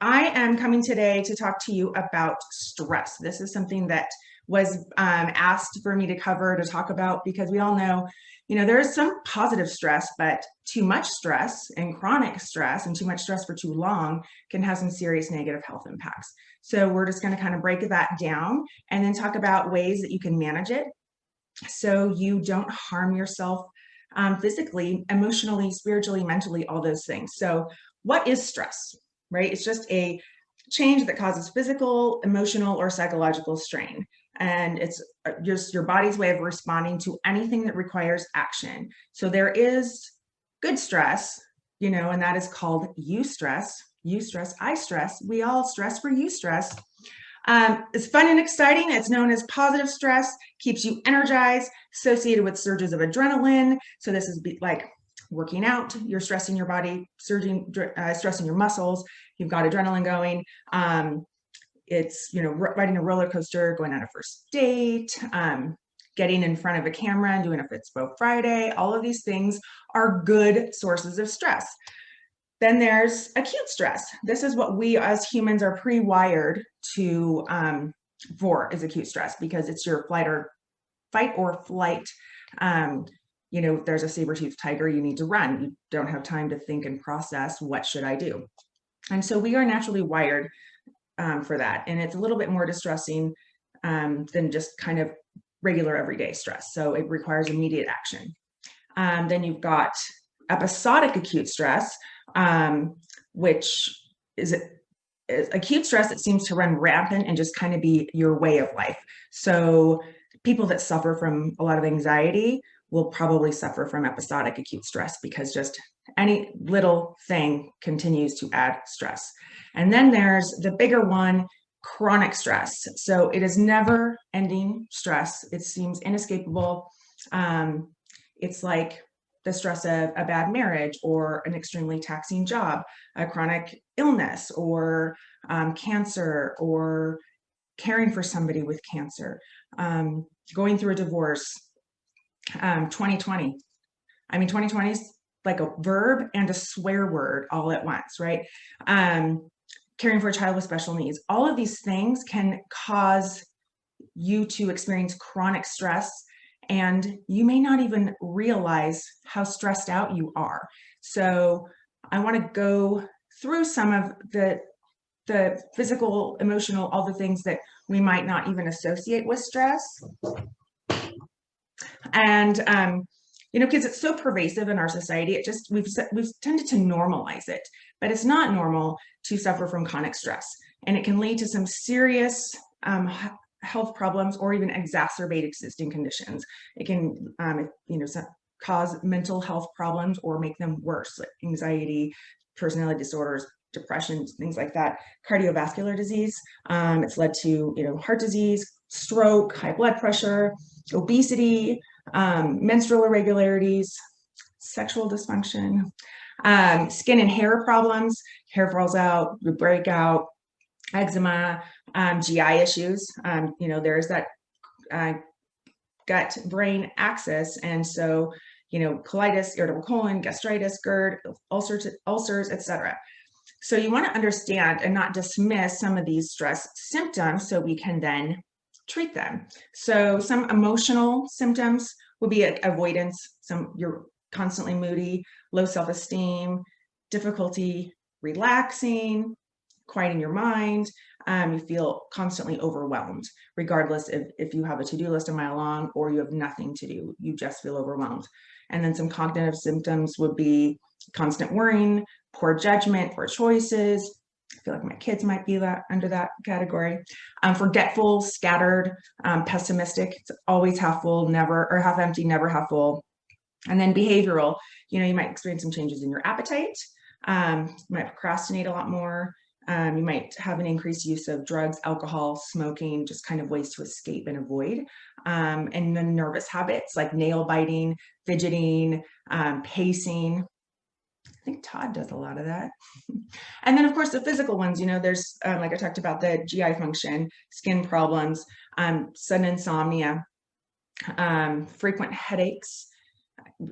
I am coming today to talk to you about stress. This is something that was asked for me to cover, to talk about, because we all know, there is some positive stress, but too much stress and chronic stress and too much stress for too long can have some serious negative health impacts. So we're just going to kind of break that down and then talk about ways that you can manage it so you don't harm yourself physically, emotionally, spiritually, mentally, all those things. So what is stress, right? It's just a change that causes physical, emotional, or psychological strain. And it's just your body's way of responding to anything that requires action. So there is good stress, and that is called eustress. Eustress, I stress, we all stress for eustress. It's fun and exciting. It's known as positive stress, keeps you energized, associated with surges of adrenaline. So this is like working out, you're stressing your body, stressing your muscles, you've got adrenaline going. It's, riding a roller coaster, going on a first date, getting in front of a camera and doing a Fitspo Friday. All of these things are good sources of stress. Then there's acute stress. This is what we as humans are pre-wired to for is acute stress, because it's your fight or flight. If there's a saber-toothed tiger, you need to run. You don't have time to think and process, what should I do? And so we are naturally wired for that. And it's a little bit more distressing than just kind of regular everyday stress. So it requires immediate action. Then you've got episodic acute stress, which is acute stress that seems to run rampant and just kind of be your way of life. So people that suffer from a lot of anxiety will probably suffer from episodic acute stress, because just any little thing continues to add stress. And then there's the bigger one, chronic stress. So it is never ending stress. It seems inescapable. It's like the stress of a bad marriage or an extremely taxing job, a chronic illness, or cancer, or caring for somebody with cancer, going through a divorce. 2020. 2020 is like a verb and a swear word all at once, right? Caring for a child with special needs. All of these things can cause you to experience chronic stress, and you may not even realize how stressed out you are. So I want to go through some of the physical, emotional, all the things that we might not even associate with stress. And because it's so pervasive in our society, we've tended to normalize it, but it's not normal to suffer from chronic stress, and it can lead to some serious health problems or even exacerbate existing conditions. It can, cause mental health problems or make them worse, like anxiety, personality disorders, depression, things like that. Cardiovascular disease. It's led to, heart disease, stroke, high blood pressure, obesity, menstrual irregularities, sexual dysfunction, skin and hair problems, hair falls out, breakout, eczema, GI issues. There's that gut-brain axis, and so colitis, irritable colon, gastritis, GERD, ulcers, etc. So you want to understand and not dismiss some of these stress symptoms, so we can then treat them. So some emotional symptoms would be avoidance. You're constantly moody, low self-esteem, difficulty relaxing, quieting your mind. You feel constantly overwhelmed, regardless if you have a to-do list a mile long or you have nothing to do, you just feel overwhelmed. And then some cognitive symptoms would be constant worrying, poor judgment, poor choices. I feel like my kids might be under that category. Forgetful, scattered, pessimistic. It's always half full, or half empty, never half full. And then behavioral, you might experience some changes in your appetite. You might procrastinate a lot more. You might have an increased use of drugs, alcohol, smoking, just kind of ways to escape and avoid. And then nervous habits like nail biting, fidgeting, pacing. I think Todd does a lot of that. And then, of course, the physical ones, there's, like I talked about, the GI function, skin problems, sudden insomnia, frequent headaches.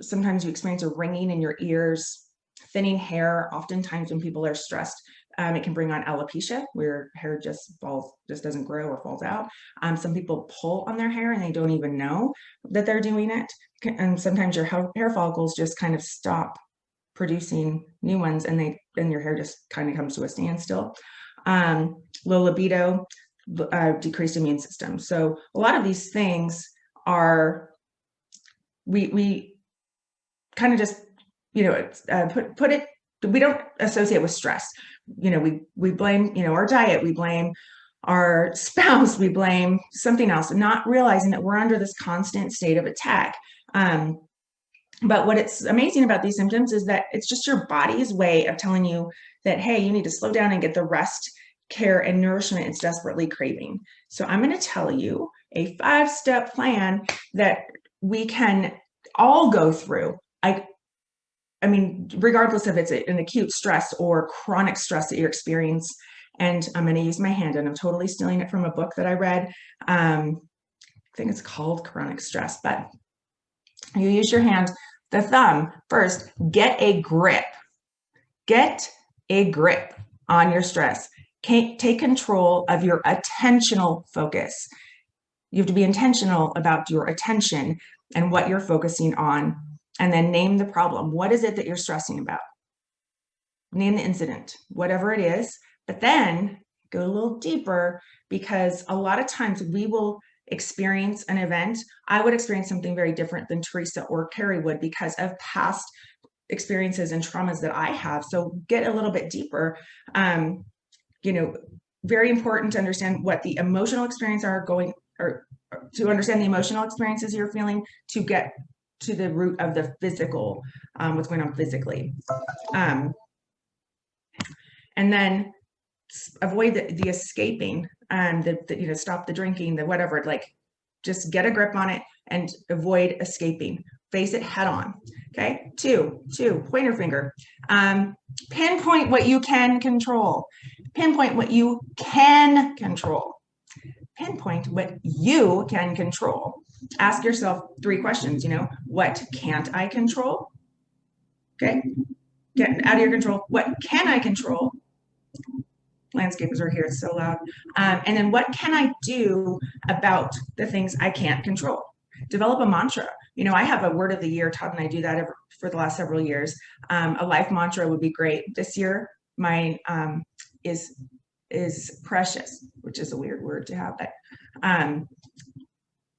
Sometimes you experience a ringing in your ears, thinning hair. Oftentimes when people are stressed, It can bring on alopecia, where hair just doesn't grow or falls out. Some people pull on their hair and they don't even know that they're doing it. And sometimes your hair follicles just kind of stop producing new ones, and your hair just kind of comes to a standstill. Low libido, decreased immune system. So a lot of these things are, we kind of just, put it, we don't associate with stress. We blame, our diet, we blame our spouse, we blame something else, not realizing that we're under this constant state of attack. But what it's amazing about these symptoms is that it's just your body's way of telling you that, hey, you need to slow down and get the rest, care, and nourishment it's desperately craving. So I'm going to tell you a 5-step plan that we can all go through. I mean, regardless if it's an acute stress or chronic stress that you're experiencing. And I'm going to use my hand, and I'm totally stealing it from a book that I read. I think it's called Chronic Stress, but you use your hand, the thumb first. Get a grip on your stress. Take control of your attentional focus. You have to be intentional about your attention and what you're focusing on, and then name the problem. What is it that you're stressing about? Name the incident, whatever it is, but then go a little deeper, because a lot of times we will experience an event. I would experience something very different than Teresa or Carrie would, because of past experiences and traumas that I have. So get a little bit deeper. Very important to understand what the emotional experience are going, or to understand the emotional experiences you're feeling, to get to the root of the physical, what's going on physically. And then avoid the escaping, and stop the drinking, the whatever. Like, just get a grip on it and avoid escaping. Face it head on. Okay. Two, pointer finger. Pinpoint what you can control. Pinpoint what you can control. Pinpoint what you can control. Ask yourself 3 questions. What can't I control? Okay. Get out of your control. What can I control? Landscapers are here, it's so loud. And then what can I do about the things I can't control? Develop a mantra. I have a word of the year. Todd and I do that for the last several years. A life mantra would be great. This year, mine is precious, which is a weird word to have, but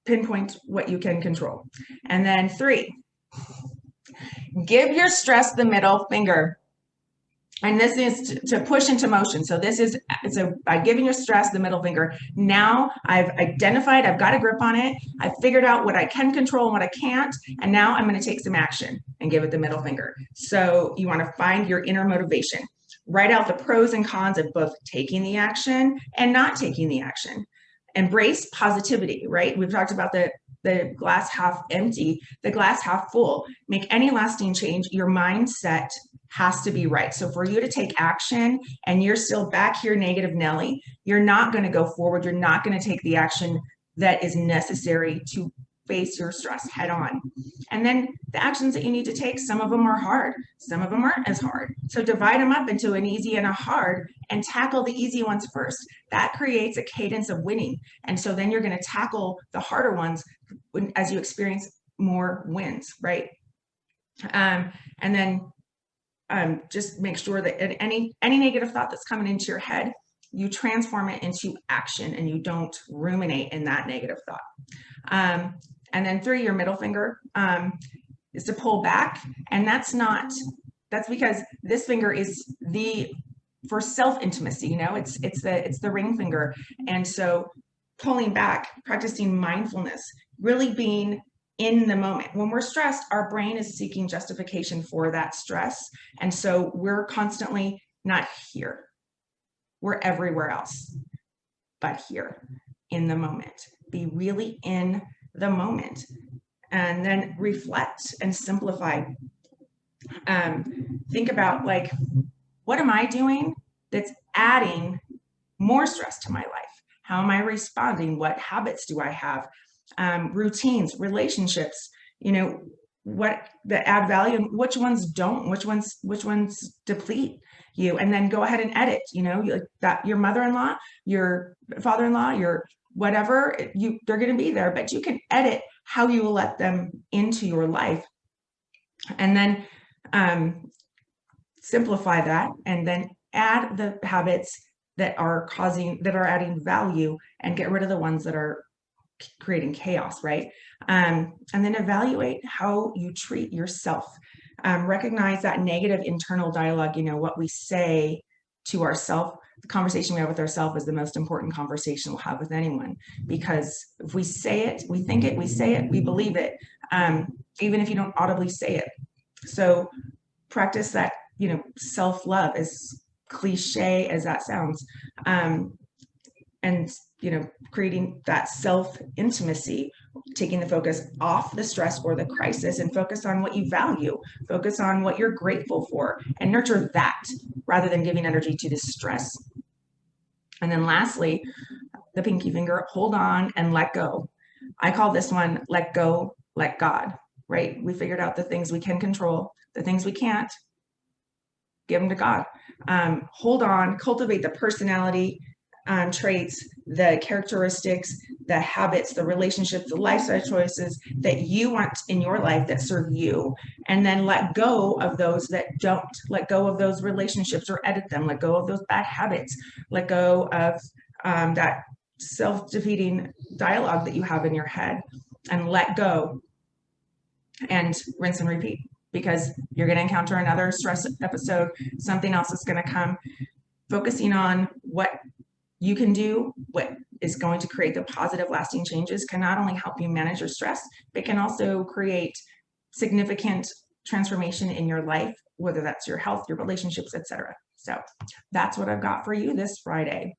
pinpoint what you can control. And then 3, give your stress the middle finger. And this is to push into motion. So by giving your stress the middle finger. Now I've identified, I've got a grip on it. I've figured out what I can control and what I can't. And now I'm going to take some action and give it the middle finger. So you want to find your inner motivation. Write out the pros and cons of both taking the action and not taking the action. Embrace positivity, right? We've talked about the glass half empty, the glass half full. Make any lasting change, your mindset has to be right. So for you to take action and you're still back here negative Nelly, you're not going to go forward. You're not going to take the action that is necessary to face your stress head on. And then the actions that you need to take, some of them are hard, some of them aren't as hard. So divide them up into an easy and a hard, and tackle the easy ones first. That creates a cadence of winning. And so then you're going to tackle the harder ones as you experience more wins, right? And then just make sure that any negative thought that's coming into your head, you transform it into action and you don't ruminate in that negative thought. And then 3, your middle finger is to pull back. And that's because this finger is for self-intimacy, it's the ring finger. And so pulling back, practicing mindfulness, really being in the moment. When we're stressed, our brain is seeking justification for that stress. And so we're constantly not here. We're everywhere else, but here in the moment. Be really in the moment, and then reflect and simplify. Think about, like, what am I doing that's adding more stress to my life? How am I responding? What habits do I have? Routines, relationships, what that add value and which ones don't, which ones deplete you, and then go ahead and edit, like that your mother-in-law, your father-in-law, your whatever, they're going to be there, but you can edit how you will let them into your life, and then simplify that, and then add the habits that are adding value, and get rid of the ones that are creating chaos, right? And then evaluate how you treat yourself. Recognize that negative internal dialogue, what we say to ourselves. The conversation we have with ourselves is the most important conversation we'll have with anyone, because if we say it, we think it, we say it, we believe it, even if you don't audibly say it. So practice that, self-love, as cliche as that sounds. And creating that self-intimacy, taking the focus off the stress or the crisis and focus on what you value, focus on what you're grateful for, and nurture that rather than giving energy to the stress. And then lastly, the pinky finger, hold on and let go. I call this one, let go, let God, right? We figured out the things we can control, the things we can't, give them to God. Hold on, cultivate the personality traits, the characteristics, the habits, the relationships, the lifestyle choices that you want in your life that serve you, and then let go of those that don't. Let go of those relationships or edit them. Let go of those bad habits. Let go of that self-defeating dialogue that you have in your head, and let go, and rinse and repeat, because you're going to encounter another stress episode. Something else is going to come. Focusing on what you can do, what is going to create the positive lasting changes, can not only help you manage your stress, but can also create significant transformation in your life, whether that's your health, your relationships, etc. So that's what I've got for you this Friday.